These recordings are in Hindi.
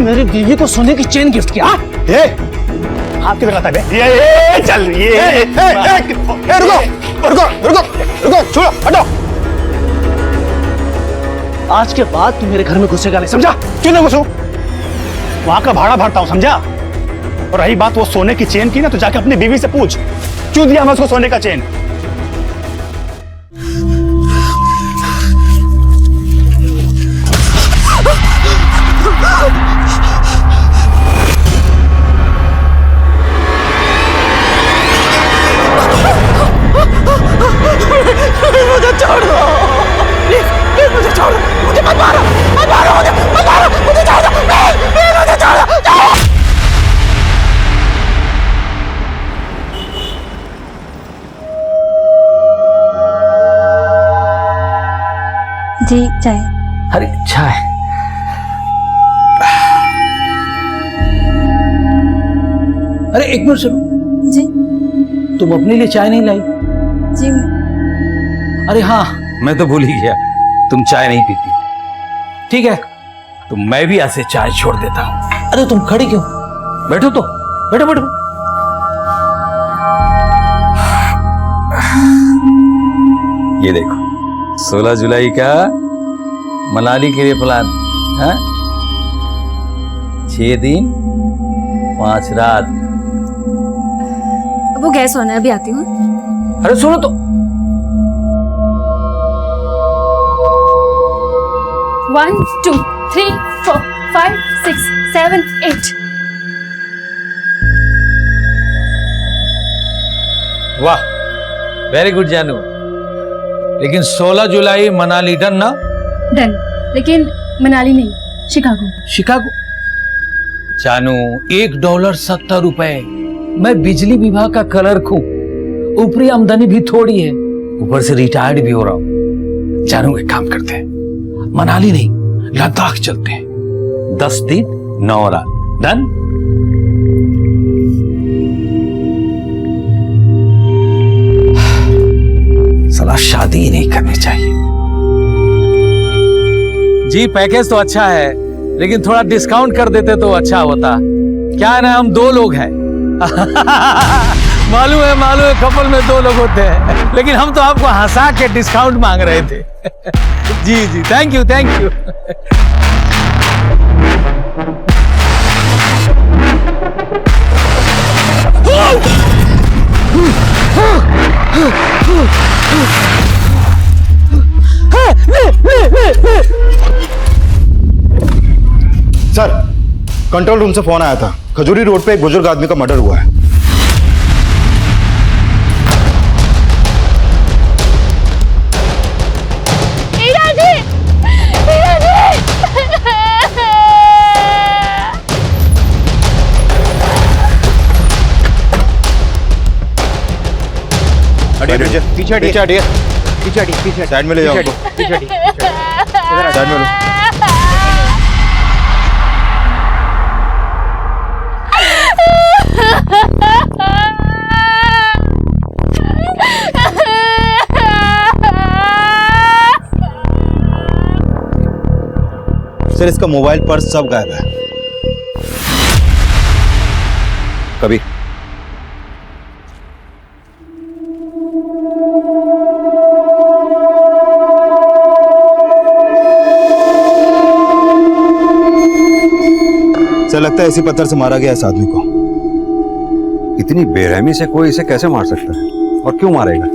मेरी बीवी को सोने की चेन गिफ्ट किया? ये हाथ किधर लगाता है? ये चल ये रुको रुको रुको रुको, छोड़ो, हटो। आज के बाद तू मेरे घर में घुसेगा नहीं, समझा? क्यों ना घुसूं? वहां का भाड़ा भरता हूं, समझा? और रही बात वो सोने की चेन की ना, तो जाके अपनी बीवी से पूछ क्यों दिया मैं उसको सोने का चेन। मुझे छोड़ दो, प्लीज मुझे छोड़ दो, मुझे मत मारो, मत मारो मुझे, मत मारो मुझे, छोड़ दो, प्लीज मुझे छोड़ दो। जी चाय। अरे चाय? अरे एक मिनट सुनो। जी तुम अपने लिए चाय नहीं लाई? जी अरे हाँ, मैं तो भूल ही गया, तुम चाय नहीं पीती। ठीक है। तो मैं भी ऐसे चाय छोड़ देता हूँ। अरे तुम खड़ी क्यों? बैठो तो, बैठो बैठो। ये देखो, 16 जुलाई का मनाली के लिए प्लान है। 6 दिन 5 रात। वो गैस होना है, अभी आती हूँ। अरे सुनो तो। 1 2 3 4 5 6 7 8। वाह, वेरी गुड जानू। लेकिन 16 जुलाई मनाली डन ना? डन, लेकिन मनाली नहीं, शिकागो। शिकागो? जानू, $1 70 रुपए। मैं बिजली विभाग का क्लर्क हूं, ऊपरी आमदनी भी थोड़ी है, ऊपर से रिटायर्ड भी हो रहा हूं। जानू, एक काम करते हैं, मनाली नहीं लद्दाख चलते हैं। 10 दिन 9 रात। डन? साला शादी ही नहीं करनी चाहिए। जी पैकेज तो अच्छा है, लेकिन थोड़ा डिस्काउंट कर देते तो अच्छा होता। क्या है ना, हम 2 लोग हैं। मालूम है कपल में 2 लोग होते हैं, लेकिन हम तो आपको हंसा के डिस्काउंट मांग रहे थे। जी जी, thank you thank you. Sir, control room से फोन आया था, खजूरी रोड पे एक बुजुर्ग आदमी का मर्डर हुआ है। हीरा जी! हीरा जी! पीछे हटिए, पीछे साइड में ले जाओ उनको। साइड में लो। सर, इसका मोबाइल पर्स सब गायब है। कभी सर, लगता है इसी पत्थर से मारा गया इस आदमी को। इतनी बेरहमी से कोई इसे कैसे मार सकता है, और क्यों मारेगा?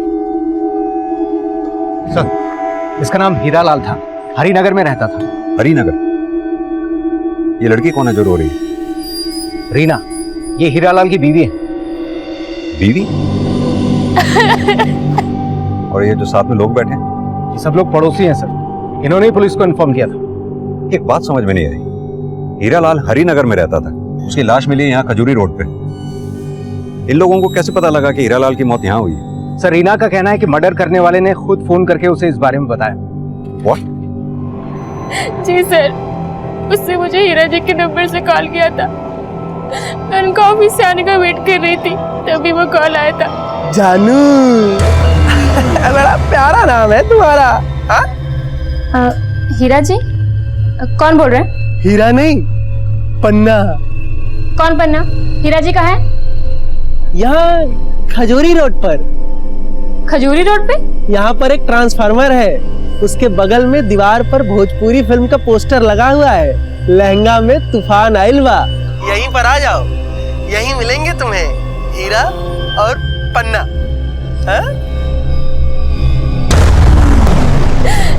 सर, इसका नाम हीरा लाल था, हरिनगर में रहता था। हरिनगर? ये लड़की कौन है जो रो रही है? रीना, ये हीरालाल की बीवी है। बीवी? और ये जो साथ में लोग बैठे हैं? ये सब लोग पड़ोसी हैं सर, इन्होंने ही पुलिस को इन्फॉर्म किया था। एक बात समझ में नहीं आई, हीरालाल हरिनगर में रहता था, उसकी लाश मिली यहाँ खजूरी रोड पे। इन लोगों को कैसे पता लगा कि हीरालाल की मौत यहाँ हुई है? सर, रीना का कहना है कि मर्डर करने वाले ने खुद फोन करके उसे इस बारे में बताया। What? जी सर, उससे मुझे हीरा जी के नंबर से कॉल किया था। मैं उनका ऑफिस से आने का वेट कर रही थी, तभी वो कॉल आया था। जानू, बड़ा प्यारा नाम है तुम्हारा। हीरा जी, कौन बोल रहे हैं? हीरा नहीं, पन्ना। कौन पन्ना? हीरा जी कहाँ है? यहाँ खजूरी रोड पर। खजूरी रोड पे? यहाँ पर एक ट्रांसफार्मर है, उसके बगल में दीवार पर भोजपुरी फिल्म का पोस्टर लगा हुआ है, लहंगा में तूफान आइल बा। यहीं पर आ जाओ, यहीं मिलेंगे तुम्हें हीरा और पन्ना। हाँ?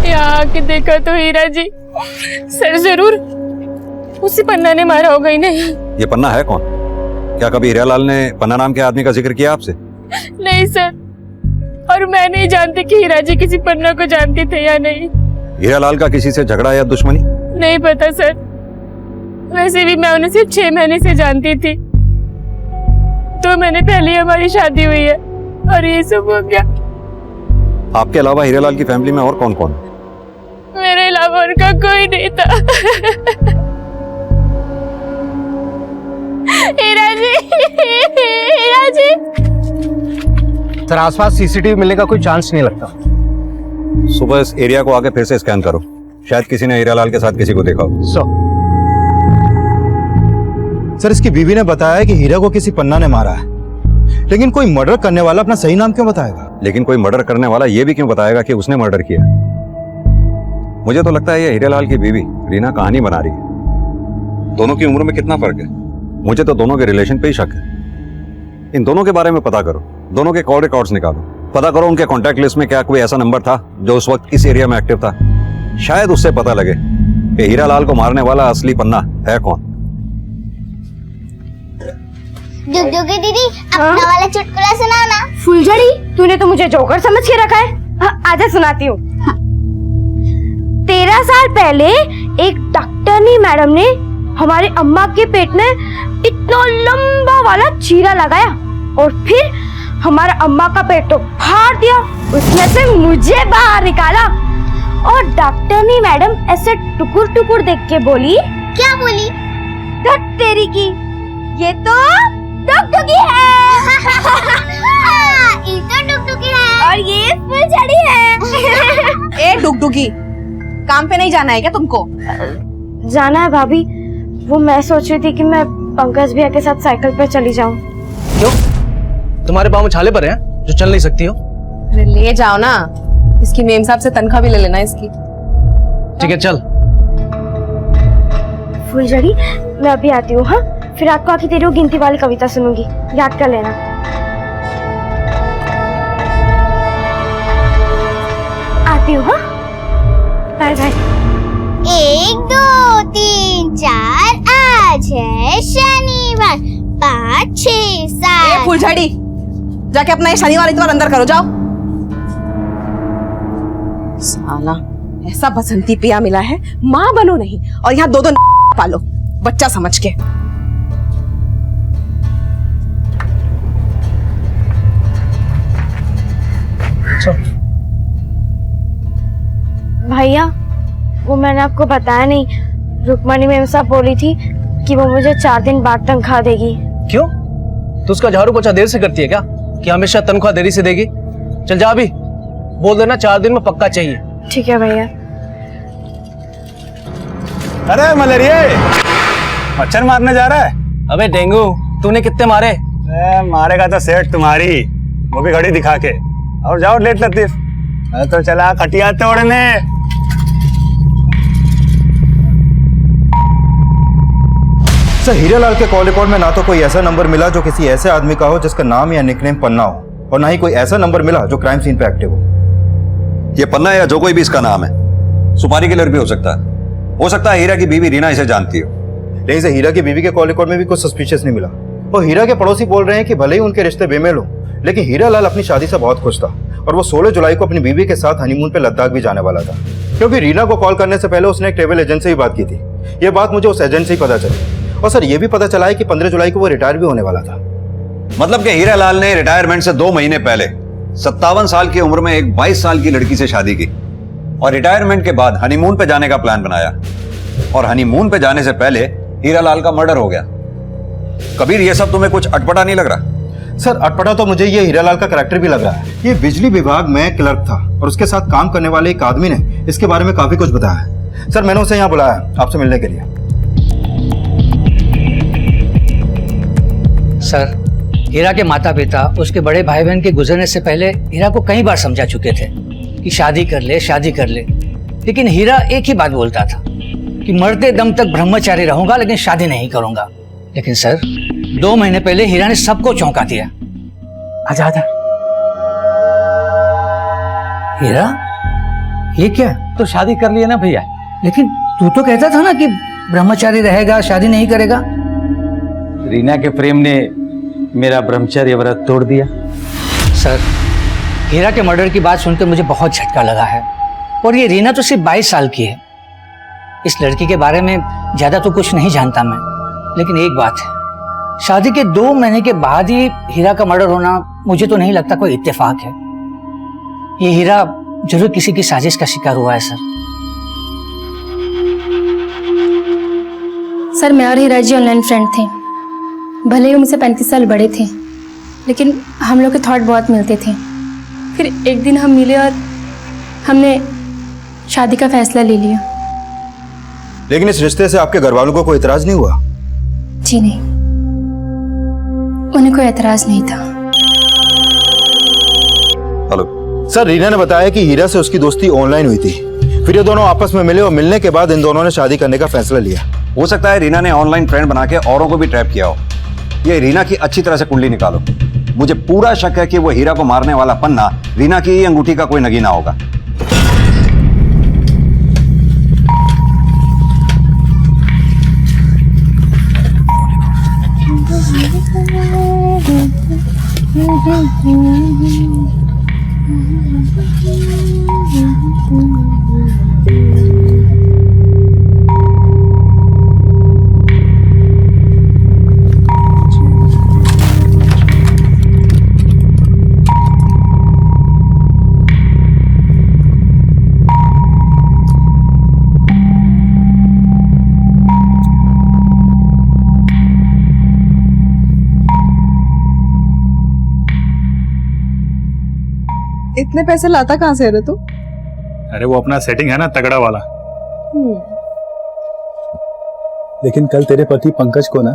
यहाँ आके देखा तो हीरा जी सर जरूर उसी पन्ना ने मारा होगा ही नहीं। ये पन्ना है कौन? क्या कभी हीरालाल ने पन्ना नाम के आदमी का जिक्र किया आपसे? नहीं सर, और मैं नहीं जानती कि हीरा जी किसी पन्ना को जानते थे या नहीं। हीरालाल का किसी से झगड़ा या दुश्मनी? नहीं पता सर, वैसे भी मैं उन्हें सिर्फ 6 महीने से जानती थी। तो मैंने पहले हमारी शादी हुई है और ये सब हो गया। आपके अलावा हीरालाल की फैमिली में और कौन कौन? मेरे अलावा उनका कोई नहीं था। हीरा जी, हीरा जी। सर आसपास सीसीटीवी मिलने का कोई चांस नहीं लगता। सुबह इस एरिया को आके फिर से स्कैन करो, शायद किसी ने हीरालाल के साथ किसी को देखा हो। सर इसकी बीवी ने बताया कि हीरा को किसी पन्ना ने मारा है, लेकिन कोई मर्डर करने वाला अपना सही नाम क्यों बताएगा? लेकिन कोई मर्डर करने वाला ये भी क्यों बताएगा कि उसने मर्डर किया? मुझे तो लगता है ये हीरालाल की बीवी रीना कहानी बना रही है। दोनों की उम्र में कितना फर्क है? मुझे तो दोनों के रिलेशन पे ही शक है। इन दोनों के बारे में पता करो, दोनों के कॉल रिकॉर्ड्स निकालो, पता करो उनके कॉन्टैक्ट लिस्ट में क्या कोई ऐसा नंबर था जो उस वक्त इस एरिया में एक्टिव था। शायद उससे पता लगे कि हीरालाल को मारने वाला असली पन्ना है कौन। डुगडुगी दीदी, अपना वाला चुटकुला सुनाओ ना। फुलझड़ी, तूने तो मुझे जोकर समझ के रखा है। हाँ, आजा सुनाती हूँ। 13 साल पहले एक डॉक्टरनी मैडम ने हमारे अम्मा के पेट में इतना लंबा वाला चीरा लगाया और फिर हमारा अम्मा का पेट तो फाड़ दिया, उसमें से मुझे बाहर निकाला। और डॉक्टरनी मैडम ऐसे टुकुर टुकुर देख के बोली, क्या बोली? धत तेरी की, ये तो डुगडुगी है। ये तो डुगडुगी है और ये फुलझड़ी है। ए डुगडुगी, काम पे नहीं जाना है क्या तुमको? जाना है भाभी, वो मैं सोच रही थी कि मैं पंकज भैया के साथ साइकिल पे चली जाऊं। क्यों? तुम्हारे पाँव में छाले पड़े हैं जो चल नहीं सकती हो? अरे ले जाओ ना, इसकी मेम साहब से तनख्वाह भी ले लेना इसकी। ठीक है चल। फुलझड़ी, मैं अभी आती हूँ। हाँ, फिर रात को आके तेरी वो गिनती वाली कविता सुनूंगी, याद कर लेना। आती हूँ। हाँ, बाय बाय। 1 2 3 4, आज है शनिवार, 5 6 7। ए फुलझड़ी, जाके अपना ये शनिवार इतवार अंदर करो, जाओ। साला ऐसा बसंती पिया मिला है, माँ बनो नहीं और यहाँ 2 पालो बच्चा समझ के। भैया, वो मैंने आपको बताया नहीं, रुक्मणी मैम साहब बोली थी कि वो मुझे 4 दिन बाद तनख्वाह देगी। क्यों? तो उसका झाड़ू पोछा देर से करती है क्या कि हमेशा तनख्वाह देरी से देगी? चल जा अभी, बोल देना 4 दिन में पक्का चाहिए। ठीक है भैया। अरे मलेरिया, मच्छर मारने जा रहा है? अबे डेंगू, तूने कितने मारे? मारेगा तो सेठ तुम्हारी, वो भी घड़ी दिखा के। और जाओ लेट लतीफ, मैं तो चला खटिया तोड़ने। सर हीरालाल के कॉल रिकॉर्ड में ना तो कोई ऐसा नंबर मिला जो किसी ऐसे आदमी का हो जिसका नाम या निकनेम पन्ना हो, और ना ही कोई ऐसा नंबर मिला जो क्राइम सीन पे एक्टिव हो। ये पन्ना या जो कोई भी इसका नाम है सुपारी किलर भी हो सकता है हीरा की बीवी रीना इसे जानती हो। लेकिन से हीरा की बीवी के कॉल रिकॉर्ड में भी कुछ सस्पिशियस नहीं मिला। और हीरा के पड़ोसी बोल रहे हैं कि भले ही उनके रिश्ते बेमेल हो, लेकिन हीरालाल अपनी शादी से बहुत खुश था और वो 16 जुलाई को अपनी बीवी के साथ हनीमून पे लद्दाख भी जाने वाला था। क्योंकि रीना को कॉल करने से पहले उसने एक ट्रैवल एजेंट से ही बात की थी। ये बात मुझे उस एजेंट से ही पता चली। और सर ये भी पता चला है कि 15 जुलाई को वो रिटायर भी होने वाला था। मतलब कि हीरालाल ने रिटायरमेंट से 2 महीने पहले 57 साल की उम्र में एक 22 साल की लड़की से शादी की और रिटायरमेंट के बाद हनीमून पे जाने का प्लान बनाया, और हनीमून पे जाने से पहले हीरालाल का मर्डर हो गया। कबीर, ये सब तुम्हें कुछ अटपटा नहीं लग रहा? सर अटपटा तो मुझे ये हीरालाल का कैरेक्टर भी लग रहा है। ये बिजली विभाग में क्लर्क था और उसके साथ काम करने वाले एक आदमी ने इसके बारे में काफी कुछ बताया है। सर मैंने उसे यहाँ बुलाया आपसे मिलने के लिए। सर, हीरा के माता पिता उसके बड़े भाई बहन के गुजरने से पहले हीरा को कई बार समझा चुके थे कि शादी कर ले, शादी कर ले। लेकिन हीरा एक ही बात बोलता था कि मरते दम तक ब्रह्मचारी रहूंगा लेकिन शादी नहीं करूंगा। लेकिन सर, 2 महीने पहले हीरा ने सबको चौंका दिया। आजा आजा। हीरा, ये क्या? तो शादी कर लिया ना भैया। लेकिन तू तो कहता था ना कि ब्रह्मचारी रहेगा, शादी नहीं करेगा। रीना के प्रेम ने मेरा ब्रह्मचर्य व्रत तोड़ दिया। सर, हीरा के मर्डर की बात सुनकर मुझे बहुत झटका लगा है। और ये रीना तो सिर्फ 22 साल की है। इस लड़की के बारे में ज्यादा तो कुछ नहीं जानता मैं, लेकिन एक बात है, शादी के 2 महीने के बाद ही हीरा का मर्डर होना मुझे तो नहीं लगता कोई इत्तेफाक है। ये हीरा जरूर किसी की साजिश का शिकार हुआ है सर। सर, मैं और हीरा जी ऑनलाइन फ्रेंड थे। भले ही मुझसे 35 साल बड़े थे, लेकिन हम लोग के थॉट बहुत मिलते थे। फिर एक दिन हम मिले और हमने शादी का फैसला ले लिया। लेकिन इस रिश्ते से आपके घर वालों को कोई इतराज नहीं हुआ? जी नहीं, उन्हें कोई एतराज नहीं था। हेलो सर, रीना ने बताया कि हीरा से उसकी दोस्ती ऑनलाइन हुई थी, फिर ये दोनों आपस में मिले और मिलने के बाद इन दोनों ने शादी करने का फैसला लिया। हो सकता है रीना ने ऑनलाइन फ्रेंड बना के औरों को भी ट्रैप किया हो। ये रीना की अच्छी तरह से कुंडली निकालो। मुझे पूरा शक है कि वो हीरा को मारने वाला पन्ना रीना की ही अंगूठी का कोई नगीना होगा। इतने पैसे लाता कहाँ से रे तू? अरे वो अपना सेटिंग है ना तगड़ा वाला। लेकिन कल तेरे पति पंकज को ना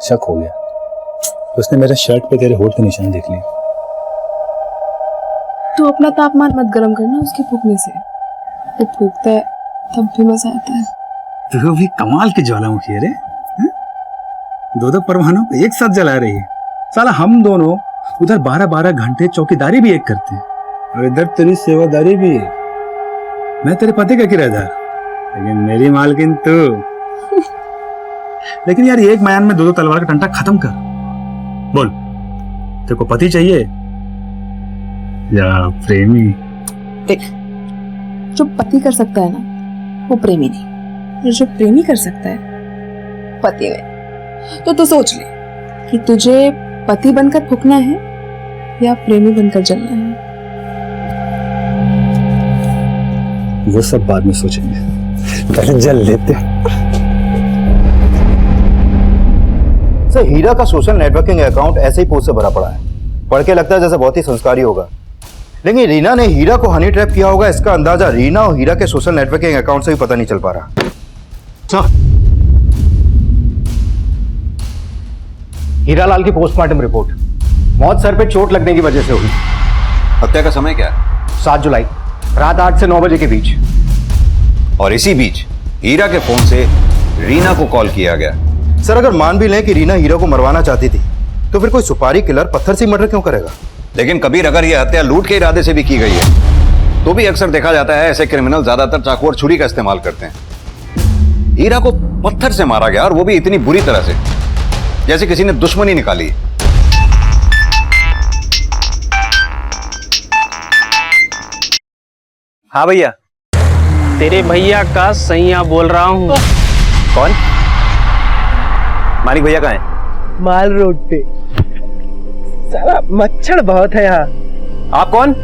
शक हो गया। उसने मेरे शर्ट पे तेरे होठ के निशान देख लिए। तू अपना तापमान मत गर्म करना उसके फूकने से। वो फूकता है तब भी मजा आता है। तू भी कमाल की ज्वालामुखी है रे। 2 परमाणु एक साथ जला रही है। साला हम दोनों उधर 12-12 घंटे चौकीदारी भी एक करते हैं और इधर तेरी सेवादारी भी है। मैं तेरे पति का किराएदार, लेकिन मेरी मालकिन तू। लेकिन यार, एक म्यान में 2 तलवार का टंटा खत्म कर। बोल, तेरे को पति चाहिए या प्रेमी? देख, जो पति कर सकता है ना वो प्रेमी नहीं, और जो प्रेमी कर सकता है पति नहीं। तो तू सोच ले कि तुझे पति बनकर फूकना है या प्रेमी बनकर जलना है। वो सब बाद में सोचेंगे, पहले जल लेते हैं। सर, हीरा का सोशल नेटवर्किंग अकाउंट ऐसे ही पोस्ट से भरा पड़ा है। पढ़ के लगता है जैसे बहुत ही संस्कारी होगा, लेकिन रीना ने हीरा को हनी ट्रैप किया होगा, इसका अंदाजा रीना और हीरा के सोशल नेटवर्किंग अकाउंट से भी पता नहीं चल पा रहा। हीरालाल की पोस्टमार्टम रिपोर्ट, मौत सर पे चोट लगने की वजह से हुई। हत्या का समय क्या है? 7 जुलाई रात 8 से 9 बजे के बीच। और इसी बीच हीरा के फोन से रीना को कॉल किया गया। सर, अगर मान भी लें कि रीना हीरा को मरवाना चाहती थी, तो फिर कोई सुपारी किलर पत्थर से मर्डर क्यों करेगा? लेकिन कबीर, अगर यह हत्या लूट के इरादे से भी की गई है तो भी अक्सर देखा जाता है ऐसे क्रिमिनल ज्यादातर चाकू और छुरी का इस्तेमाल करते हैं। हीरा को पत्थर से मारा गया, और वो भी इतनी बुरी तरह से जैसे किसी ने दुश्मनी निकाली। हाँ भैया, तेरे भैया का सैया बोल रहा हूँ। कौन? मानिक भैया कहाँ है? माल रोड पे। साला मच्छर बहुत है यहाँ। आप कौन?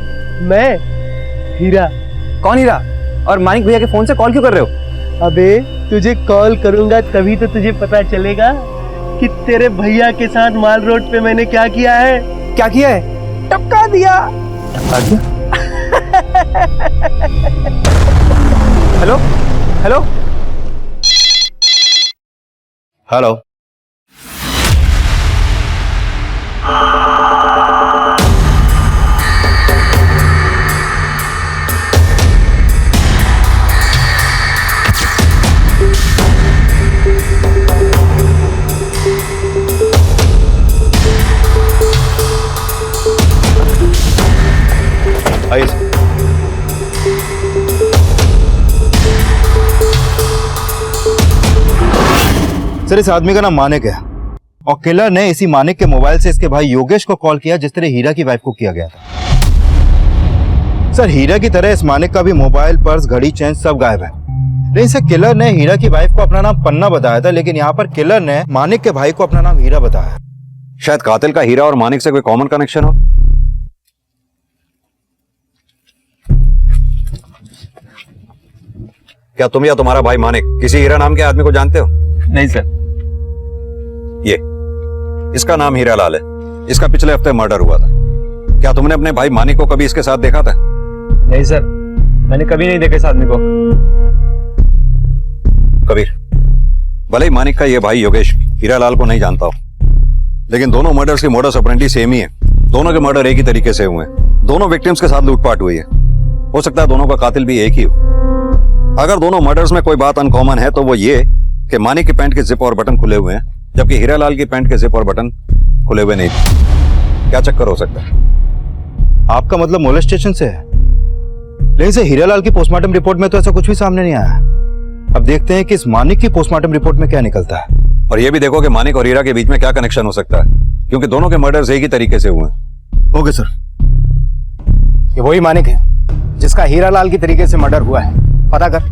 मैं हीरा। कौन हीरा? और मानिक भैया के फोन से कॉल क्यों कर रहे हो? अबे, तुझे कॉल करूंगा तभी तो तुझे पता चलेगा कि तेरे भैया के साथ माल रोड पे मैंने क्या किया है। क्या किया है? टपका दिया। टपका दिया? Hello hello hello. आइए सर, इस आदमी का नाम मानिक है और किलर ने इसी मानिक के मोबाइल से इसके भाई योगेश को कॉल किया जिस तरह हीरा की वाइफ को किया गया था। सर, हीरा की तरह इस मानिक का भी मोबाइल, पर्स, घड़ी, चेन सब गायब है। लेकिन सर, किलर ने हीरा की वाइफ को अपना नाम पन्ना बताया था, लेकिन यहाँ पर किलर ने मानिक के भाई को अपना नाम हीरा बताया। शायद कातिल का हीरा और मानिक से कोई कॉमन कनेक्शन हो। क्या तुम या तुम्हारा भाई मानिक किसी हीरा नाम के आदमी को जानते हो? नहीं सर। ये इसका नाम हीरा लाल है। इसका पिछले हफ्ते मर्डर हुआ था। क्या तुमने अपने भाई मानिक को कभी इसके साथ देखा था? नहीं सर, मैंने कभी नहीं देखा इस आदमी को। कबीर, भले ही मानिक का ये भाई योगेश हीरा लाल को नहीं जानता हो, लेकिन दोनों मर्डर्स की मोडस ऑपरेंडी सेम ही है। दोनों के मर्डर एक ही तरीके से हुए हैं। दोनों विक्टिम्स के साथ लूटपाट हुई है। हो सकता है दोनों का कातिल भी एक ही हो। अगर दोनों मर्डर्स में कोई बात अनकॉमन है तो वो ये कि मानिक की पैंट के जिप और बटन खुले हुए हैं, जबकि हीरा लाल की पैंट के जिप और बटन खुले हुए नहीं थे। क्या चक्कर हो सकता है? आपका मतलब मोलेस्टेशन से है? लेकिन सर, हीरा लाल की पोस्टमार्टम रिपोर्ट में तो ऐसा कुछ भी सामने नहीं आया। अब देखते हैं कि इस मानिक की पोस्टमार्टम रिपोर्ट में क्या निकलता है। और ये भी देखो कि मानिक और हीरा के बीच में क्या कनेक्शन हो सकता है, क्योंकि दोनों के मर्डर्स एक ही तरीके से हुए हैं। Okay sir. ये वही मानिक है जिसका हीरा लाल की तरीके से मर्डर हुआ है। पता कर,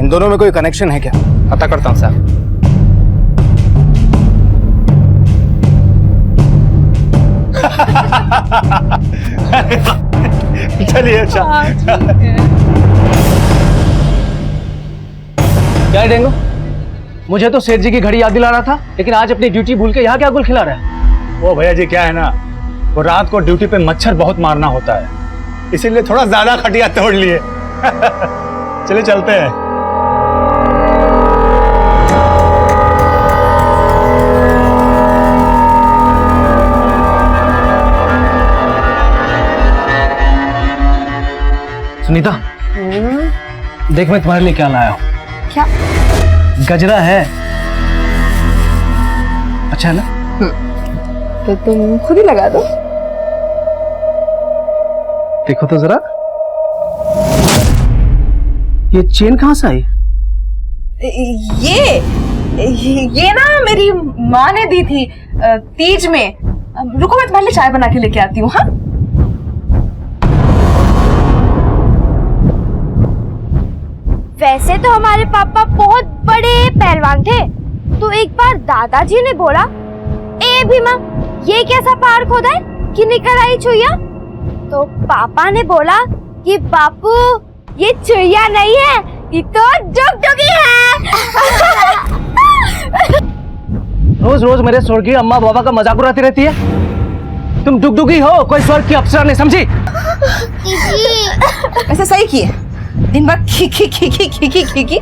इन दोनों में कोई कनेक्शन है क्या? पता करता हूँ साहब। चलिए अच्छा। क्या डेंगू, मुझे तो सेठ जी की घड़ी याद दिला रहा था, लेकिन आज अपनी ड्यूटी भूल के यहाँ क्या गुल खिला रहा है? वो भैया जी क्या है ना, वो रात को ड्यूटी पे मच्छर बहुत मारना होता है, इसीलिए थोड़ा ज्यादा खटिया तोड़ लिए। चलिए चलते हैं। सुनीता, देख मैं तुम्हारे लिए क्या लाया हूँ। क्या? गजरा है। अच्छा है ना? तो तुम खुद ही लगा दो। देखो तो जरा, ये चेन कहाँ से आई? ये ना मेरी माँ ने दी थी तीज में। रुको, मैं तुम्हारे लिए चाय बना के लेके आती हूँ। हाँ, वैसे तो हमारे पापा बहुत बड़े पहलवान थे, तो एक बार दादाजी ने बोला, ए भीमा, ये कैसा पहाड़ खोदा है कि निकल आई चुईया? तो पापा ने बोला कि बापू, ये चुईया नहीं है, ये तो डुगडुगी है। रोज रोज मेरे स्वर्गीय अम्मा बाबा का मजाक उड़ाती रहती है। तुम डुगडुगी हो, कोई स्वर्ग की अप्सरा नहीं, समझी? ऐसा सही किए, दिन भर खी खी खी खी खी खी खी खी।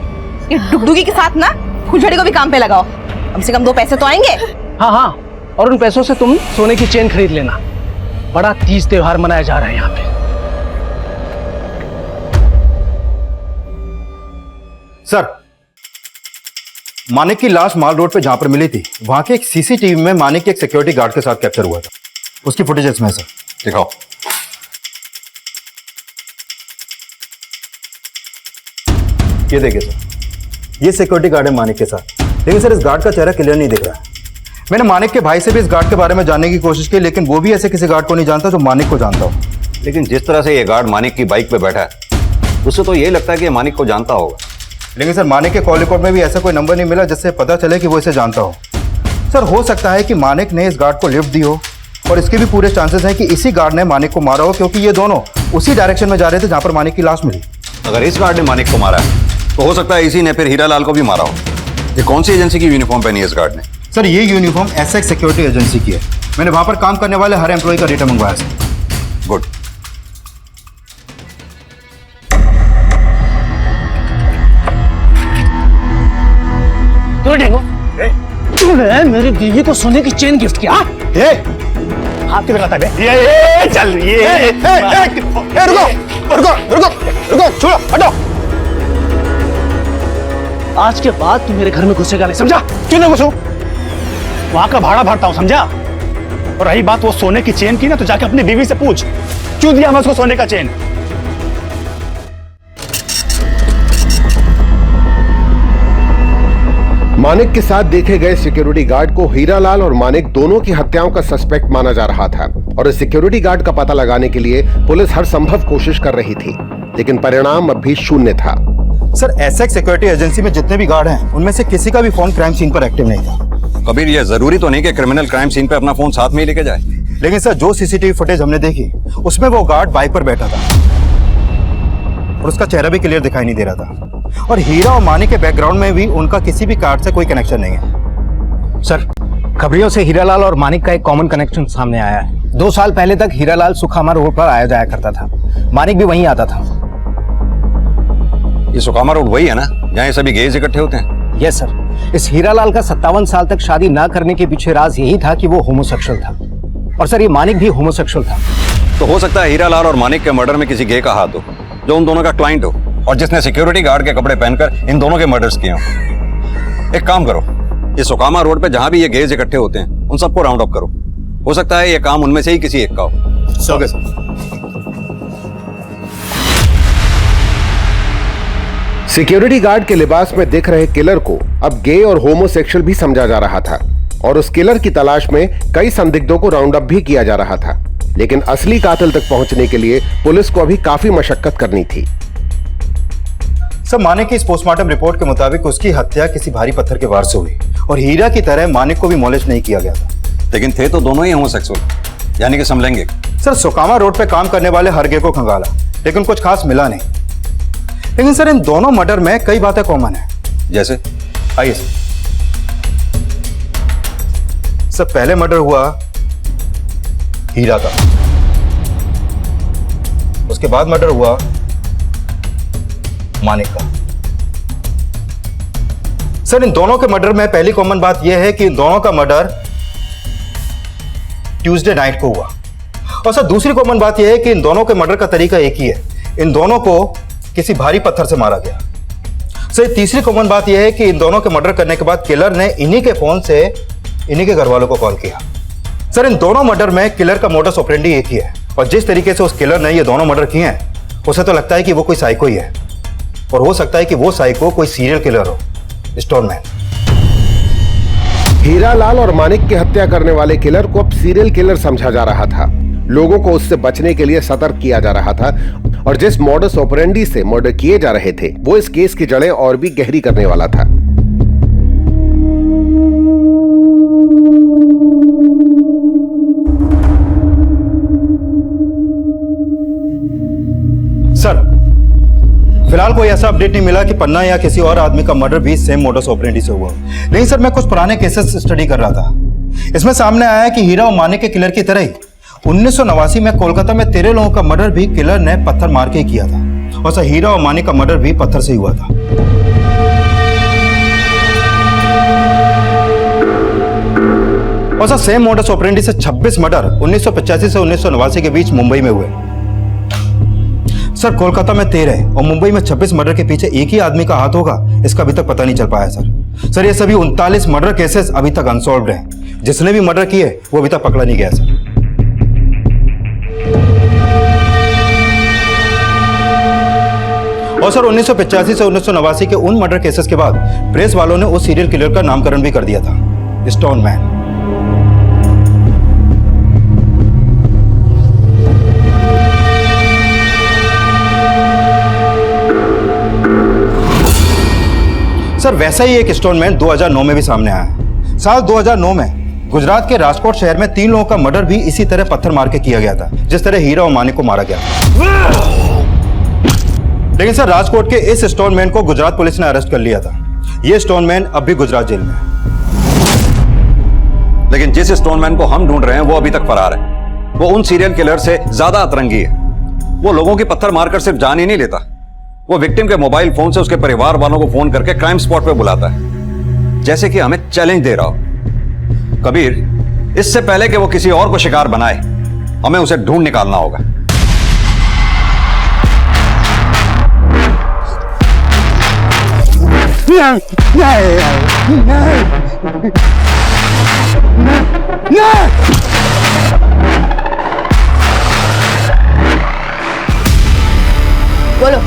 ये डुगडुगी के साथ ना फुलझड़ी को भी काम पे लगाओ, कम से कम 2 पैसे तो आएंगे। हाँ हाँ, और उन पैसों से तुम सोने की चेन खरीद लेना। बड़ा तीज त्योहार मनाया जा रहा है यहाँ पे। सर, मानिक की लाश माल रोड पे जहां पर मिली थी, वहां के एक सीसीटीवी में मानिक के एक सिक्योरिटी गार्ड के साथ कैप्चर हुआ था। उसकी फुटेज इसमें है सर, दिखाओ। ये देखिए सर, ये सिक्योरिटी गार्ड है मानिक के साथ, लेकिन सर इस गार्ड का चेहरा क्लियर नहीं दिख रहा है। मैंने मानिक के भाई से भी इस गार्ड के बारे में जानने की कोशिश की, लेकिन वो भी ऐसे किसी गार्ड को नहीं जानता जो मानिक को जानता हो। लेकिन जिस तरह से ये गार्ड मानिक की बाइक पे बैठा है, उससे तो ये लगता है कि ये मानिक को जानता होगा। लेकिन सर, मानिक के कॉल रिकॉर्ड में भी ऐसा कोई नंबर नहीं मिला जिससे पता चले कि वो इसे जानता हो। सर, हो सकता है कि मानिक ने इस गार्ड को लिफ्ट दी हो, और इसके भी पूरे चांसेस हैं कि इसी गार्ड ने मानिक को मारा हो, क्योंकि ये दोनों उसी डायरेक्शन में जा रहे थे जहां पर मानिक की लाश मिली। अगर इस गार्ड ने मानिक को मारा है, तो हो सकता है इसी ने फिर हीरा लाल को भी मारा हो। ये कौन सी एजेंसी की यूनिफॉर्म पहनी है इस गार्ड ने? सर, ये यूनिफॉर्म एसएक्स सिक्योरिटी एजेंसी की है। मैंने वहां पर काम करने वाले हर एम्प्लॉय का डेटा मंगवाया सर। गुड। तूने मेरी बीवी को सोने की चेन गिफ्ट किया? हाथ क्यों लगाता है? ये चल, ये रुको, छोड़ो, हटो। आज के बाद तू मेरे घर में घुसेगा नहीं, समझा? क्यों ना घुसूं? वहां का भाड़ा भरता हूं, समझा? और रही बात वो सोने की चेन की ना, तो जाके अपनी बीवी से पूछ, क्यों दिया मैं उसको सोने का चेन? मानिक के साथ देखे गए सिक्योरिटी गार्ड को हीरालाल और मानिक दोनों की हत्याओं का सस्पेक्ट माना जा रहा था और इस सिक्योरिटी गार्ड का पता लगाने के लिए पुलिस हर संभव कोशिश कर रही थी, लेकिन परिणाम अब भी शून्य था। सर, एसएक्स सिक्योरिटी एजेंसी में जितने भी गार्ड हैं, उनमें से किसी का भी फोन क्राइम सीन पर एक्टिव नहीं था। कबीर, ये जरूरी तो नहीं कि क्रिमिनल क्राइम सीन पे अपना फोन साथ में ही लेके जाए। लेकिन सर, जो सीसीटीवी फुटेज हमने देखी उसमें वो गार्ड बाइक पर बैठा था और उसका चेहरा भी क्लियर दिखाई नहीं दे रहा था। और हीरा और मानिक के बैकग्राउंड में भी उनका किसी भी कार से कोई कनेक्शन नहीं है। सर, खबरियों से हीरालाल और मानिक का एक कॉमन कनेक्शन सामने आया है। 2 साल पहले तक हीरालाल सुखामा रोड पर आया जाया करता था, मानिक भी वहीं आता था। ये सुखामा रोड वही है ना जहाँ ये सभी गेज इकट्ठे होते हैं? Yes sir. इस हीरालाल का 57 साल तक शादी ना करने के पीछे राज यही था कि वो होमोसेक्सुअल था। और सर, ये मानिक भी होमोसेक्सुअल था। तो हो सकता है हीरालाल और मानिक के मर्डर में किसी गे का हाथ हो जो उन दोनों का क्लाइंट हो और जिसने सिक्योरिटी गार्ड के कपड़े पहनकर इन दोनों के मर्डर्स किए हों। एक काम करो, ये सुकामा रोड पे जहां भी ये गेज इकट्ठे होते हैं उन सबको राउंड अप करो। हो सकता है ये काम उनमें से ही किसी एक का हो। Okay sir. सिक्योरिटी गार्ड के लिबास में दिख रहे किलर को अब गे और होमोसेक्सुअल भी समझा जा रहा था और उस किलर की तलाश में कई संदिग्धों को राउंड अप भी किया जा रहा था, लेकिन असली कातिल तक पहुंचने के लिए पुलिस को अभी काफी मशक्कत करनी थी। सर, मानिक की इस पोस्टमार्टम रिपोर्ट के मुताबिक उसकी हत्या किसी भारी पत्थर के वार से हुई और हीरा की तरह मानिक को भी मॉलेज नहीं किया गया था। लेकिन थे तो दोनों ही होमोसेक्सुअल, यानी कि समलेंगे। सर, सुकामा रोड पे काम करने वाले हर गे को खंगाला, लेकिन कुछ खास मिला नहीं। लेकिन सर, इन दोनों मर्डर में कई बातें कॉमन है। जैसे? आइए सर, पहले मर्डर हुआ हीरा का, उसके बाद मर्डर हुआ मानिक का। सर, इन दोनों के मर्डर में पहली कॉमन बात यह है कि इन दोनों का मर्डर ट्यूसडे नाइट को हुआ। और सर, दूसरी कॉमन बात यह है कि इन दोनों के मर्डर का तरीका एक ही है, इन दोनों को किसी भारी पत्थर से मारा गया। सर, तीसरी कॉमन बात यह है कि इन दोनों के मर्डर करने के बाद किलर ने इन्हीं के फोन से इन्हीं के घर वालों को कॉल किया। सर, इन दोनों मर्डर में किलर का मोडस ऑपरेंडी एक ही है और जिस तरीके से उस किलर ने ये दोनों मर्डर किए हैं उसे तो लगता है कि वो कोई साइको ही है और हो सकता है कि वो साइको कोई सीरियल किलर हो, स्टोनमैन। हीरालाल और मानिक की हत्या करने वाले किलर को अब सीरियल किलर समझा जा रहा था। लोगों को उससे बचने के लिए सतर्क किया जा रहा था और जिस मॉडस ऑपरेंडी से मर्डर किए जा रहे थे वो इस केस की जड़ें और भी गहरी करने वाला था। सर, फिलहाल कोई ऐसा अपडेट नहीं मिला कि पन्ना या किसी और आदमी का मर्डर भी सेम मोडस ऑपरेंडी से हुआ। लेकिन सर, मैं कुछ पुराने केसेस स्टडी कर रहा था। इसमें सामने आया कि हीरा और मानिक के किलर की तरह ही 1989 में कोलकाता में 13 लोगों का मर्डर भी किलर ने पत्थर मार के किया था और सर, हीरा और मानिक का मर्डर भी पत्थर से ही हुआ था। और सर, सेम मोडस ऑपरेंडी से 26 मर्डर 1985 से 1989 के बीच मुंबई में हुए। सर, कोलकाता में 13 और मुंबई में 26 मर्डर के पीछे एक ही आदमी का हाथ होगा, इसका अभी तक पता नहीं चल पाया सर। ये सभी 39 मर्डर केसेस अभी तक अनसॉल्व्ड हैं। जिसने भी मर्डर किए वो अभी तक पकड़ा नहीं गया सर। और सर, 1985 से 1989 के उन मर्डर केसेस के बाद प्रेस वालों ने उस सीरियल किलर का नामकरण भी कर दिया था, स्टोनमैन। सर, वैसा ही एक स्टोनमैन 2009 में भी सामने आया। साल 2009 में गुजरात के राजकोट शहर में 3 लोगों का मर्डर भी इसी तरह पत्थर मार के किया गया था, जिस तरह हीरा और मानिक को मारा गया। लेकिन सर, राजकोट के इस स्टोनमैन को गुजरात पुलिस ने अरेस्ट कर लिया था। यह स्टोनमैन अब भी गुजरात जेल में है। लेकिन जिस स्टोनमैन को हम ढूंढ रहे हैं वो अभी तक फरार है। वो उन सीरियल किलर से ज्यादा अतरंगी है। वो लोगों की पत्थर मारकर सिर्फ जान ही नहीं लेता, वो विक्टिम के मोबाइल फोन से उसके परिवार वालों को फोन करके क्राइम स्पॉट पे बुलाता है, जैसे कि हमें चैलेंज दे रहा हो। कबीर, इससे पहले कि वो किसी और को शिकार बनाए, हमें उसे ढूंढ निकालना होगा। बोलो।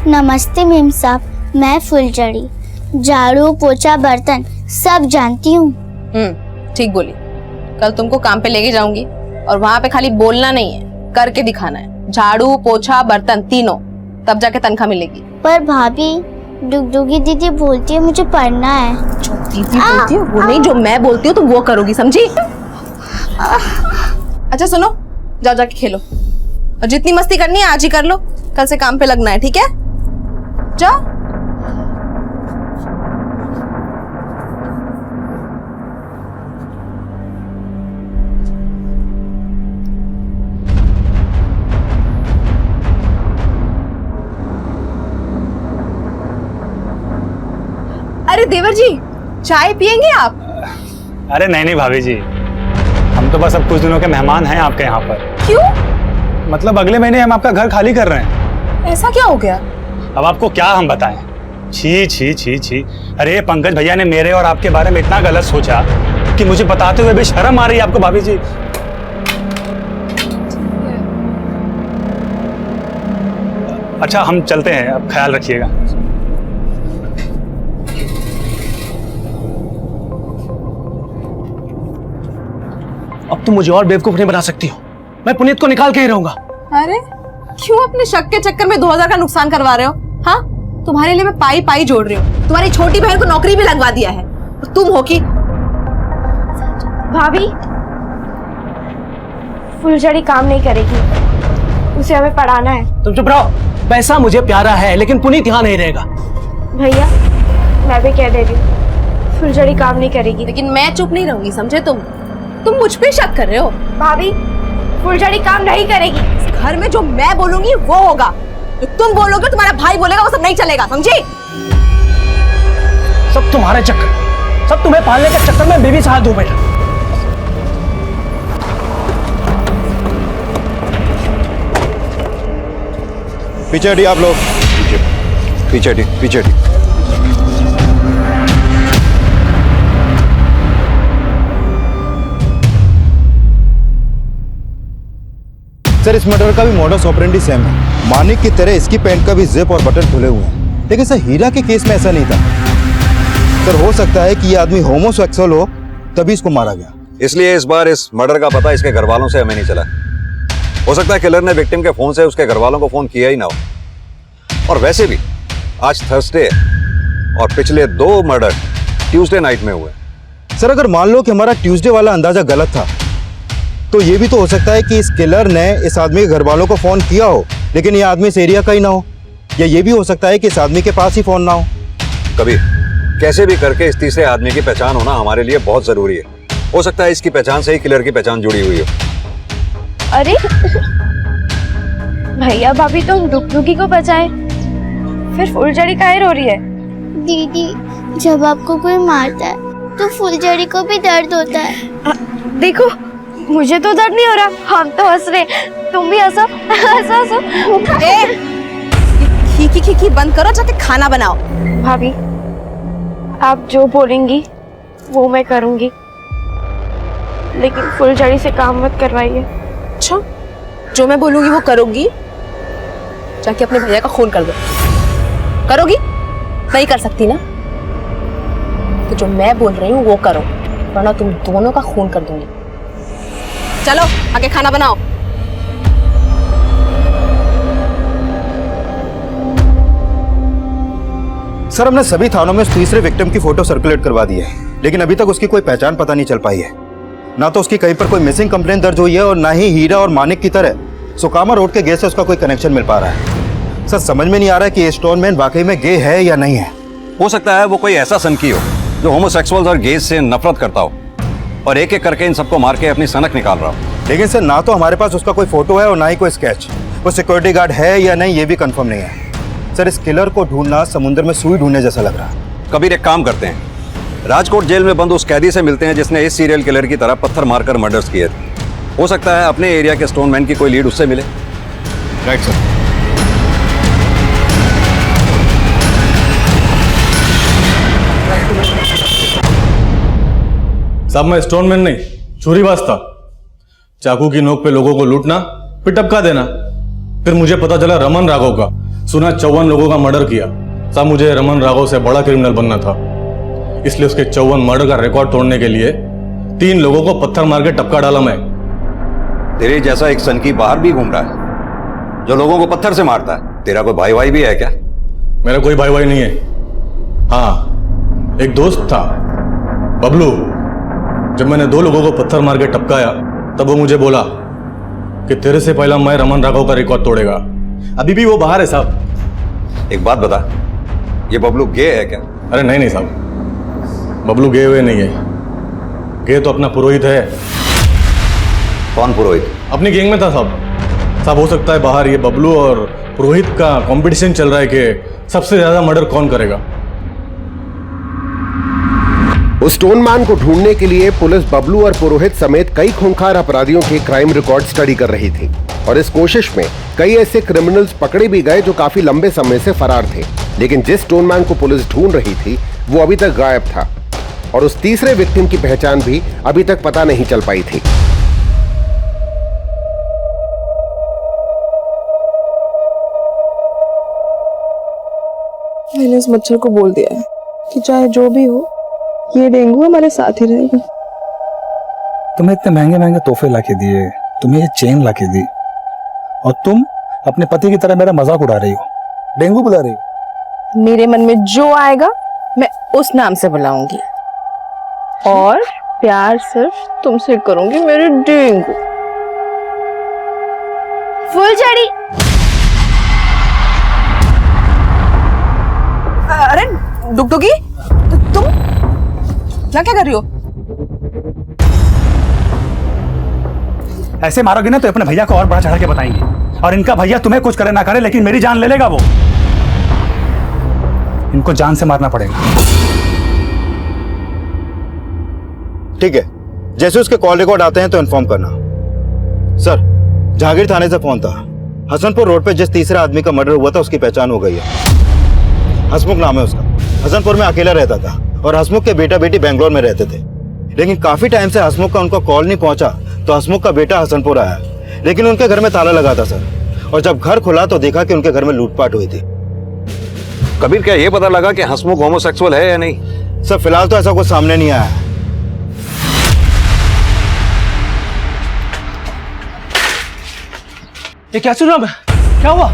नमस्ते मेम साहब, मैं फुलझड़ी। झाड़ू पोछा बर्तन सब जानती हूँ। ठीक बोली। कल तुमको काम पे लेके जाऊंगी और वहाँ पे खाली बोलना नहीं है, करके दिखाना है। झाड़ू पोछा बर्तन तीनों, तब जाके तनख्वाह मिलेगी। पर भाभी डुगडुगी दीदी बोलती है मुझे पढ़ना है। जो दीदी बोलती है वो नहीं, जो मैं बोलती हूँ तुम वो करोगी, समझी? अच्छा सुनो, जाओ जाके खेलो और जितनी मस्ती करनी है आज ही कर लो, कल से काम पे लगना है, ठीक है? जाओ। अरे देवर जी, चाय पियेंगे आप? अरे नहीं भाभी जी, हम तो बस अब कुछ दिनों के मेहमान हैं आपके यहाँ पर। क्यों? मतलब अगले महीने हम आपका घर खाली कर रहे हैं। ऐसा क्या हो गया? अब आपको क्या हम बताएं? छी छी छी छी। अरे पंकज भैया ने मेरे और आपके बारे में इतना गलत सोचा कि मुझे बताते हुए भी शर्म आ रही है आपको भाभी जी। अच्छा हम चलते हैं, अब ख्याल रखिएगा। अब तुम मुझे और बेवकूफ नहीं बना सकती हो। मैं पुनीत को निकाल के ही रहूंगा। अरे क्यों अपने शक के चक्कर में 2000 का नुकसान करवा रहे हो? हाँ, तुम्हारे लिए मैं पाई पाई जोड़ रही हूँ। तुम्हारी छोटी बहन को नौकरी भी लगवा दिया है और तुम हो कि भाभी फुलझड़ी काम नहीं करेगी, उसे हमें पढ़ाना है। तुम चुप रहो। पैसा मुझे प्यारा है लेकिन पुनीत यहाँ नहीं रहेगा। भैया मैं भी कह दे रही हूँ, फुलझड़ी काम नहीं करेगी। लेकिन मैं चुप नहीं रहूंगी, समझे? तुम मुझ पे शक कर रहे हो। भाभी फुलझड़ी काम नहीं करेगी। इस घर में जो मैं बोलूंगी वो होगा, जो तुम बोलोगे तुम्हारा भाई बोलेगा वो सब नहीं चलेगा, समझी? सब तुम्हारे चक्कर, सब तुम्हें पालने के चक्कर में बेबी साथ दो बेटा। पीछे हटिए आप लोग, पीछे हटिए, पीछे हटिए। सर इस मर्डर का भी मॉडस ऑपरेंडी सेम है। मानिक की तरह इसकी पैंट का भी जिप और बटन खुले हुए हैं, लेकिन सर हीरा के केस में ऐसा नहीं था। सर हो सकता है कि ये आदमी होमोसेक्सुअल हो, तभी इसको मारा गया। इसलिए इस बार इस मर्डर का पता इसके घर वालों से हमें नहीं चला। हो सकता है किलर ने विक्टिम के फोन से उसके घर वालों को फोन किया ही ना हो। और वैसे भी आज थर्सडे है और पिछले 2 मर्डर ट्यूसडे नाइट में हुए। सर अगर मान लो कि हमारा ट्यूसडे वाला अंदाजा गलत था, तो ये भी तो हो सकता है कि इस किलर ने इस आदमी के घर वालों को फोन किया हो, लेकिन ये आदमी इस एरिया का ही ना हो। या ये भी हो सकता है कि इस आदमी के पास ही फोन ना हो। कभी कैसे भी करके इस तीसरे आदमी की पहचान होना हमारे लिए बहुत जरूरी है। हो सकता है इसकी पहचान से ही किलर की पहचान जुड़ी हुई हो। अरे भैया भाभी तुम डुगडुगी को बचाए, फिर फुलझड़ी काहे रो रही है? दीदी जब आपको कोई मारता है तो फुलझड़ी को भी दर्द होता है। देखो मुझे तो दर्द नहीं हो रहा, हम तो हंस रहे, तुम भी हंसो हंसो हंसो। खी खी खी बंद करो, जाके खाना बनाओ। भाभी आप जो बोलेंगी वो मैं करूंगी, लेकिन फुलझड़ी से काम मत करवाइए। अच्छा, जो मैं बोलूंगी वो करोगी? जाके अपने भैया का खून कर दो। करोगी? नहीं कर सकती ना, तो जो मैं बोल रही हूँ वो करो, वरना तुम दोनों का खून कर दूंगी। चलो आगे खाना बनाओ। सर हमने सभी थानों में उस तीसरे विक्टिम की फोटो सर्कुलेट करवा दी है, लेकिन अभी तक उसकी कोई पहचान पता नहीं चल पाई है। ना तो उसकी कहीं पर कोई मिसिंग कंप्लेंट दर्ज हुई है और ना ही हीरा और मानिक की तरह सुकामा रोड के गे से उसका कोई कनेक्शन मिल पा रहा है। सर समझ में नहीं आ रहा है कि ये स्टोनमैन वाकई में गे है या नहीं है। हो सकता है वो कोई ऐसा सनकी हो जो होमोसेक्सुअल्स और गेज से नफरत करता हो और एक एक करके इन सबको मार के अपनी सनक निकाल रहा हो। लेकिन सर ना तो हमारे पास उसका कोई फोटो है और ना ही कोई स्केच। वो सिक्योरिटी गार्ड है या नहीं ये भी कंफर्म नहीं है। सर इस किलर को ढूंढना समुद्र में सुई ढूंढने जैसा लग रहा है। कबीर एक काम करते हैं, राजकोट जेल में बंद उस कैदी से मिलते हैं जिसने इस सीरियल किलर की तरह पत्थर मारकर मर्डर्स किए थे। हो सकता है अपने एरिया के स्टोनमैन की कोई लीड उससे मिले। Right sir. साहब मैं स्टोनमैन नहीं, छुरीबाज था। चाकू की नोक पे लोगों को लूटना, फिर टपका देना। फिर मुझे पता चला रमन राघव का, सुना 54 लोगों का मर्डर किया। साहब मुझे रमन राघव से बड़ा क्रिमिनल बनना था, इसलिए उसके 54 मर्डर का रिकॉर्ड तोड़ने के लिए 3 लोगों को पत्थर मार के टपका डाला मैं। तेरे जैसा एक सनकी बाहर भी घूम रहा है जो लोगों को पत्थर से मारता है। तेरा कोई भाई भाई भी है क्या? मेरा कोई भाई भाई नहीं है। हाँ, एक दोस्त था बबलू। जब मैंने 2 लोगों को पत्थर मार के टपकाया तब वो मुझे बोला कि तेरे से पहला मैं रमन राघव का रिकॉर्ड तोड़ेगा। अभी भी वो बाहर है साहब। एक बात बता, ये बबलू गे है क्या? अरे नहीं साहब, बबलू गे हुए नहीं है। गे तो अपना पुरोहित है। कौन पुरोहित? अपनी गैंग में था साहब। हो सकता है बाहर ये बबलू और पुरोहित का कंपटीशन चल रहा है कि सबसे ज्यादा मर्डर कौन करेगा। उस स्टोनमैन को ढूंढने के लिए पुलिस बबलू और पुरोहित समेत कई खूंखार अपराधियों के क्राइम रिकॉर्ड स्टडी कर रही थी और इस कोशिश में कई ऐसे क्रिमिनल्स पकड़े भी गए जो काफी लंबे समय से फरार थे। लेकिन जिस स्टोनमैन को पुलिस ढूंढ रही थी वो अभी तक गायब था और उस तीसरे विक्टिम की पहचान भी अभी तक पता नहीं चल पाई थी। मैंने इस मच्छर को बोल दिया है कि चाहे जो भी हो ये डेंगू हमारे साथ ही रहेगा। तुम्हें इतने महंगे महंगे तोहफे लाके दिए, तुम्हें ये चेन लाके दी और तुम अपने पति की तरह मेरा मजाक उड़ा रही हो, डेंगू बुला रही हो। मेरे मन में जो आएगा मैं उस नाम से बुलाऊंगी और प्यार सिर्फ तुमसे करूंगी मेरे डेंगू। फुलझड़ी। अरे डुगडुगी, तुम क्या क्या कर रही हो? ऐसे मारोगे ना तो अपने भैया को और बड़ा चढ़ा के बताएंगे और इनका भैया तुम्हें कुछ करे ना करे लेकिन मेरी जान ले लेगा वो। इनको जान से मारना पड़ेगा। ठीक है, जैसे उसके कॉल रिकॉर्ड आते हैं तो इन्फॉर्म करना। सर, जहांगीर थाने से फोन था। हसनपुर रोड पे जिस तीसरे आदमी का मर्डर हुआ था उसकी पहचान हो गई है। हसमुख नाम है उसका। हसनपुर में अकेला रहता था और हसमुख के बेटा बेटी बेंगलोर में रहते थे। लेकिन काफी टाइम से हसमुख का उनका कॉल नहीं पहुंचा तो हसमुख का बेटा हसनपुर आया, लेकिन उनके घर में ताला लगा था सर। और जब घर खुला तो देखा कि उनके घर में लूटपाट हुई थी। कबीर, क्या ये पता लगा कि हसमुख होमोसेक्सुअल है या नहीं? सर, फिलहाल तो ऐसा कुछ सामने नहीं आया है। ये क्या सुन रहा मैं? क्या हुआ?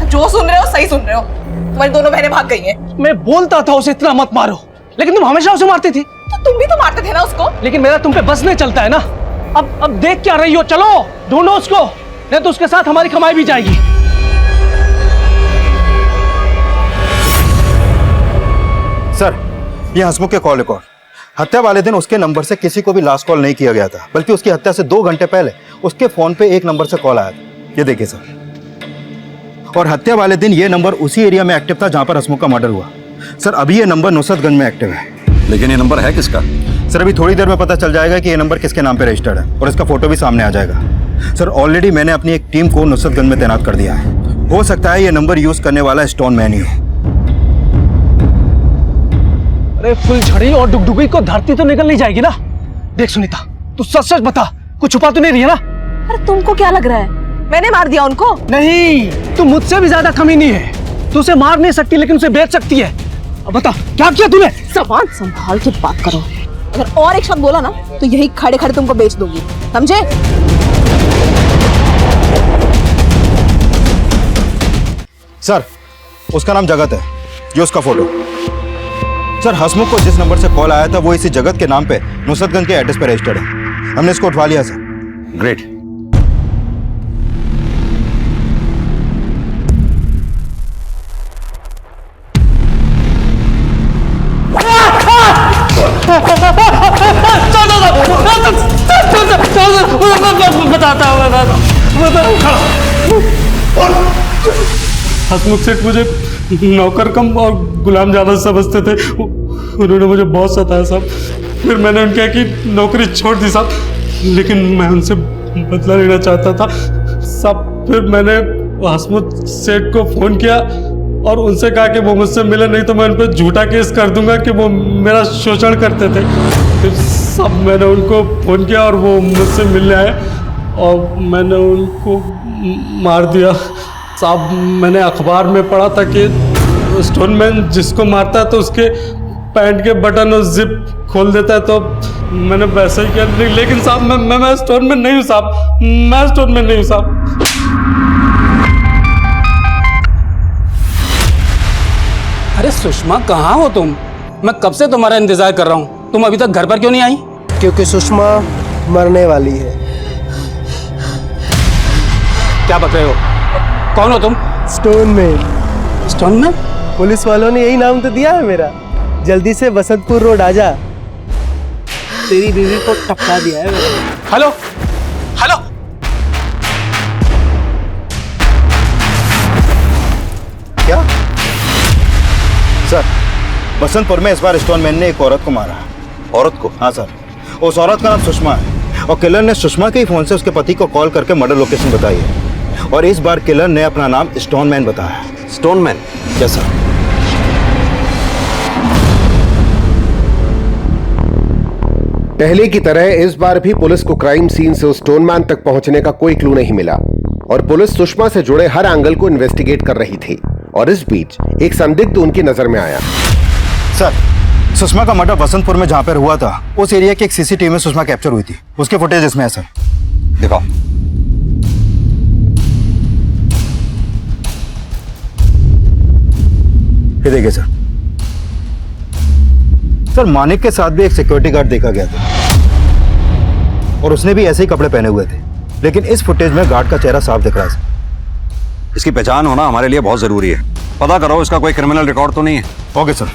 जो सुन रहे हो सही सुन रहे हो। तुम्हारी दोनों बहनें भाग गई हैं। मैं बोलता था उसे इतना मत मारो, लेकिन तुम हमेशा उसे मारती थी। तो तुम भी तो मारते थे ना उसको। लेकिन मेरा तुम पे बस नहीं चलता है ना। अब देख क्या रही हो? चलो ढूंढो उसको, नहीं तो उसके साथ हमारी कमाई भी जाएगी। सर, ये हसमुख के कॉल रिकॉर्ड। हत्या वाले दिन उसके नंबर से किसी को भी लास्ट कॉल नहीं किया गया था, बल्कि उसकी हत्या से 2 घंटे पहले उसके फोन पे एक नंबर से कॉल आया था। ये देखिए सर। और हत्या वाले दिन ये नंबर उसी एरिया में एक्टिव था जहां पर हसमुख का मर्डर हुआ। सर, अभी ये नंबर नुसरतगंज में एक्टिव है। लेकिन ये नंबर है किसका? सर, अभी थोड़ी देर में पता चल जाएगा कि ये नंबर किसके नाम पे रजिस्टर्ड है और इसका फोटो भी सामने आ जाएगा। सर, ऑलरेडी मैंने अपनी एक टीम को नुसरतगंज में तैनात कर दिया है। हो सकता है ये नंबर यूज करने वाला स्टोन मैन ही हो। अरे फुलझड़ी और डुगडुगी को धरती तो निकल नहीं जाएगी ना? देख सुनीता, तू सच सच बता, कुछ छुपा तो नहीं रही है ना? अरे तुमको क्या लग रहा है मैंने मार दिया उनको? नहीं, तू मुझसे भी ज्यादा कमीनी है। तू उसे मार नहीं सकती लेकिन उसे बेच सकती है। अब बता क्या किया तूने? जबान संभाल के बात करो। अगर और एक शब्द बोला ना तो यही खड़े खड़े तुमको बेच दूंगी, समझे? सर, उसका नाम जगत है, ये उसका फोटो। सर, हसमुख को जिस नंबर से कॉल आया था वो इसी जगत के नाम पे नुसरतगंज के एड्रेस पे रजिस्टर्ड है। हमने इसको उठवा लिया सर। ग्रेट। हसमुख सेठ मुझे नौकर कम और गुलाम ज्यादा समझते थे। उन्होंने मुझे बहुत सताया साहब। फिर मैंने उनके कि नौकरी छोड़ दी साहब, लेकिन मैं उनसे बदला लेना चाहता था साहब। फिर मैंने हसमुख सेठ को फोन किया और उनसे कहा कि वो मुझसे मिले, नहीं तो मैं उन पर झूठा केस कर दूंगा कि वो मेरा शोषण करते थे। फिर सब मैंने उनको फोन किया और वो मुझसे मिलने आए और मैंने उनको मार दिया साहब। मैंने अखबार में पढ़ा था कि स्टोनमैन जिसको मारता है तो उसके पैंट के बटन और जिप खोल देता है, तो मैंने वैसे ही किया। लेकिन साहब मैं स्टोनमैन नहीं हूँ साहब, मैं स्टोनमैन नहीं हूँ साहब। अरे सुषमा, कहाँ हो तुम? मैं कब से तुम्हारा इंतजार कर रहा हूँ, तुम अभी तक घर पर क्यों नहीं आई? क्योंकि सुषमा मरने वाली है। क्या बक रहे हो? कौन हो तुम? स्टोनमैन। स्टोनमैन? पुलिस वालों ने यही नाम तो दिया है मेरा। जल्दी से बसंतपुर रोड आ जा, तेरी बीवी को टपका दिया है मैंने। हेलो हेलो, क्या सर? बसंतपुर में इस बार स्टोनमैन ने एक औरत को मारा। औरत को? हाँ सर, उस औरत का नाम सुषमा है और किलर ने सुषमा के ही फोन से उसके पति को कॉल करके मर्डर लोकेशन बताई है। और इस बार किलर ने अपना नाम स्टोनमैन बताया है। स्टोनमैन? Yes sir. पहले की तरह इस बार भी पुलिस को क्राइम सीन से उस स्टोनमैन तक पहुंचने का कोई क्लू नहीं मिला और पुलिस सुषमा से जुड़े हर एंगल को इन्वेस्टिगेट कर रही थी। और इस बीच एक संदिग्ध उनकी नजर में आया। सर, सुषमा का मर्डर बसंतपुर में जहां पर हुआ था, उस एरिया के एक सीसीटीवी में सुषमा कैप्चर हुई थी। उसके फुटेज इसमें है सर। दिखाओ। ये देखिए सर। सर, मानिक के साथ भी एक सिक्योरिटी गार्ड देखा गया था और उसने भी ऐसे ही कपड़े पहने हुए थे, लेकिन इस फुटेज में गार्ड का चेहरा साफ दिख रहा है। इसकी पहचान होना हमारे लिए बहुत जरूरी है। पता करो इसका कोई क्रिमिनल रिकॉर्ड तो नहीं है। Okay sir.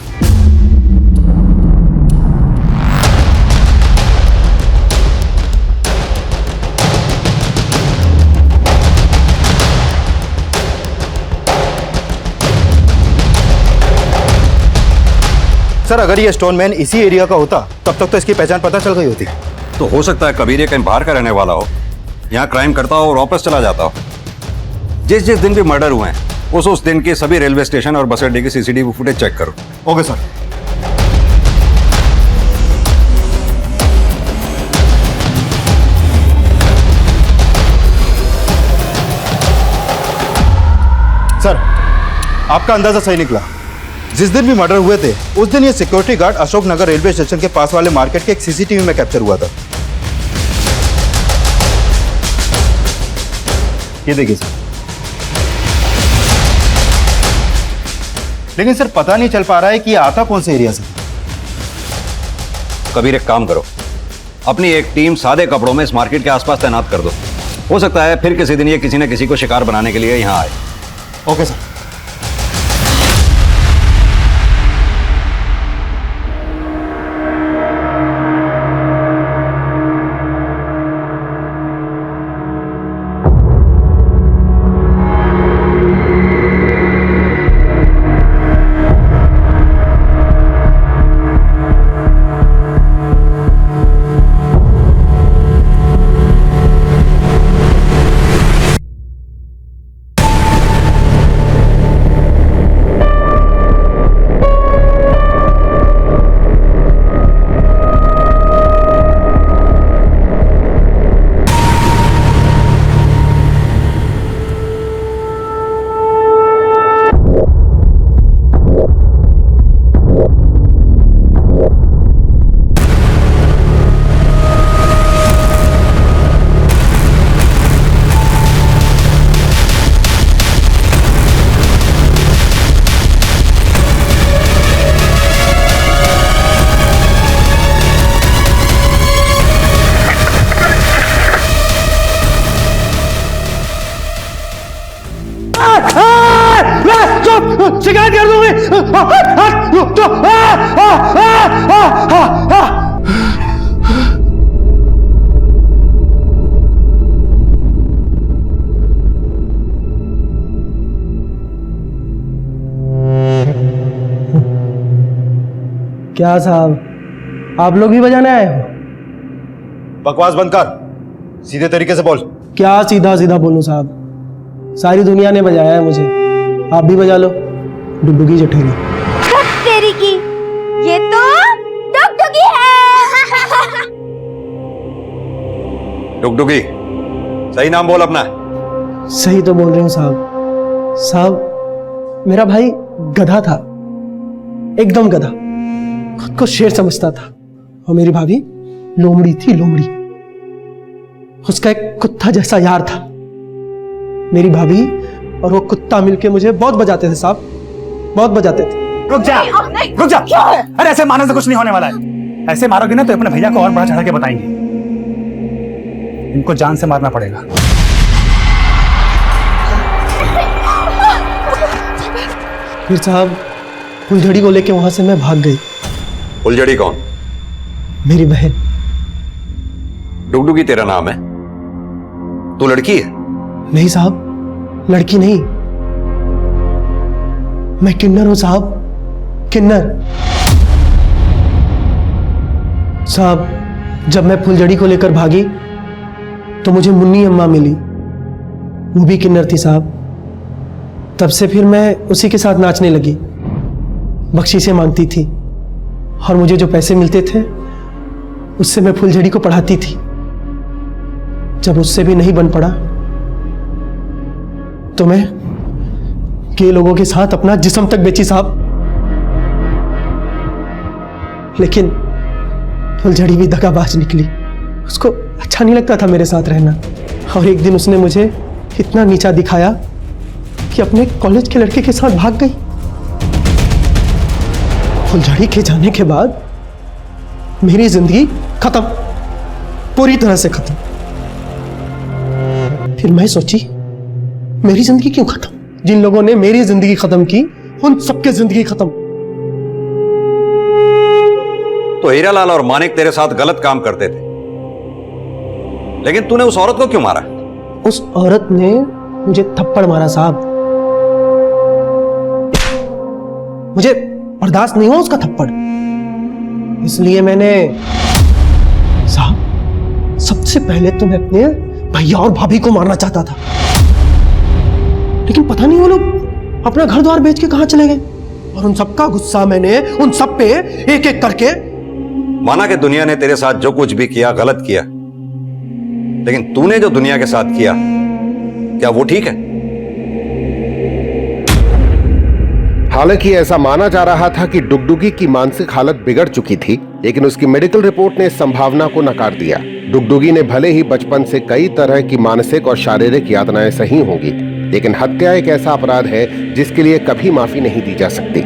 सर, अगर ये स्टोनमैन इसी एरिया का होता तब तक तो इसकी पहचान पता चल गई होती। तो हो सकता है कबीर ये कहीं बाहर का रहने वाला हो, यहाँ क्राइम करता हो और वापस चला जाता हो। जिस जिस दिन भी मर्डर हुए हैं उस दिन के सभी रेलवे स्टेशन और बस अड्डे की सीसीटीवी फुटेज चेक करो। Okay sir. सर, आपका अंदाजा सही निकला। जिस दिन भी मर्डर हुए थे उस दिन ये security guard Ashok Nagar railway station के पास वाले मार्केट के एक सीसीटीवी में कैप्चर हुआ था। ये देखिए सर। लेकिन सर, पता नहीं चल पा रहा है कि ये आता कौन से एरिया से। कबीर एक काम करो, अपनी एक टीम सादे कपड़ों में इस मार्केट के आसपास तैनात कर दो। हो सकता है फिर किसी दिन ये किसी न किसी को शिकार बनाने के लिए यहाँ आए। Okay sir. शिकायत कर क्या साहब, आप लोग भी बजाने आए हो? बकवास बंद कर, सीधे तरीके से बोल। क्या सीधा सीधा बोलूं साहब? सारी दुनिया ने बजाया है मुझे, आप भी बजा लो। डुगडुगी जठेरी। तेरी की, ये तो डुगडुगी है। डुगडुगी, सही नाम बोल अपना। सही तो बोल रहे हो साहब। साहब, मेरा भाई गधा था, एकदम गधा, खुद को शेर समझता था। और मेरी भाभी लोमड़ी थी, लोमड़ी। उसका एक कुत्ता जैसा यार था। मेरी भाभी और वो कुत्ता मिलके मुझे बहुत बजाते थे साहब, बहुत बजाते थे। रुक जा, रुक जा। अरे ऐसे मारने से कुछ नहीं होने वाला है। ऐसे मारोगे ना तो अपने भैया को और बड़ा चढ़ा के बताएंगे। इनको जान से मारना पड़ेगा। फिर साहब फुलझड़ी को लेके वहां से मैं भाग गई। फुलझड़ी कौन? मेरी बहन। डुगडुगी तेरा नाम है? तू लड़की है? नहीं साहब, लड़की नहीं, मैं किन्नर हूं साहब, किन्नर। साहब जब मैं फुलझड़ी को लेकर भागी तो मुझे मुन्नी अम्मा मिली, वो भी किन्नर थी साहब। तब से फिर मैं उसी के साथ नाचने लगी, बख्शीशें मांगती थी और मुझे जो पैसे मिलते थे उससे मैं फुलझड़ी को पढ़ाती थी। जब उससे भी नहीं बन पड़ा तो मैं के लोगों के साथ अपना जिस्म तक बेची साहब। लेकिन फुलझड़ी भी दगाबाज निकली, उसको अच्छा नहीं लगता था मेरे साथ रहना। और एक दिन उसने मुझे इतना नीचा दिखाया कि अपने कॉलेज के लड़के के साथ भाग गई। फुलझड़ी के जाने के बाद मेरी जिंदगी खत्म, पूरी तरह से खत्म। फिर मैं सोची मेरी जिंदगी क्यों खत्म? जिन लोगों ने मेरी जिंदगी खत्म की उन सबकी जिंदगी खत्म। तो हीरालाल और मानिक तेरे साथ गलत काम करते थे, लेकिन तूने उस औरत को क्यों मारा? उस औरत ने मुझे थप्पड़ मारा साहब, मुझे बर्दाश्त नहीं हुआ उसका थप्पड़, इसलिए मैंने साहब सबसे पहले तो मैं अपने भैया और भाभी को मारना चाहता था, लेकिन पता नहीं वो लोग अपना घर द्वार बेच के कहां चले गए। और उन सबका गुस्सा मैंने उन सब पे एक एक करके। माना कि दुनिया ने तेरे साथ जो कुछ भी किया गलत किया, लेकिन तूने जो दुनिया के साथ किया क्या वो ठीक है? हालांकि ऐसा माना जा रहा था कि डुगडुगी की मानसिक हालत बिगड़ चुकी थी, लेकिन उसकी मेडिकल रिपोर्ट ने इस संभावना को नकार दिया। डुगडुगी ने भले ही बचपन से कई तरह की मानसिक और शारीरिक यातनाएं सही होंगी, लेकिन हत्या एक ऐसा अपराध है जिसके लिए कभी माफी नहीं दी जा सकती।